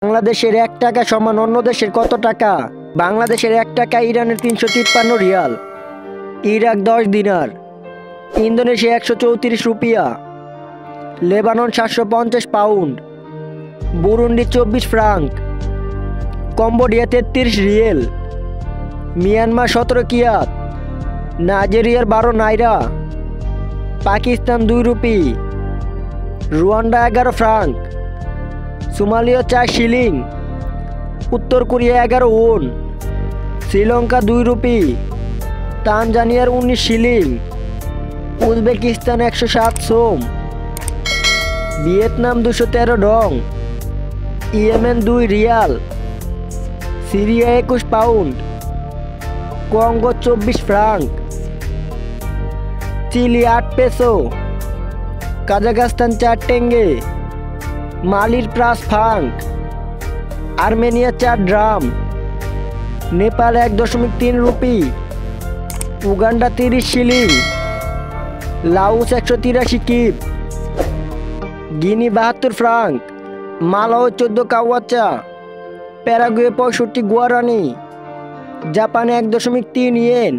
বাংলাদেশের ১ টাকা সমান অন্য দেশের কত টাকা? বাংলাদেশের ১ টাকা ইরানের ৩৫৩ rial, Iraq ১০ dinar, Indonesia ১৩৪ rupiah, Lebanon ৭৫০ pound, Burundi ২৪ franc, Cambodia ৩৩ riel, Myanmar ১৭ kyat, নাইজেরিয়ার ১২ naira, Pakistan ২ rupee, Rwanda ১১ franc, Somalia ৪ shilling, উত্তর কোরিয়া ১১ ওন, শ্রীলঙ্কা ২ রুপি, তানজানিয়ার ১৯ shilling, Uzbekistan ১০৭ som, Vietnam ২১৩ dong, Yemen ২ rial, Syria ২১ pound, Congo ২৪ franc, Chile ৮ peso, Kazakhstan ৪ tenge, মালির ৫ Frank, Armenia ৪ dram, Nepal ১.৩ rupee, Uganda ৩০ shilling, Laos ১৮৩ kip, Guinea ৭২ franc, Malawi ১৪ কাওয়াচা, Paraguay ৬৫ গুয়ারানি, জাপানে ১.৩ yen.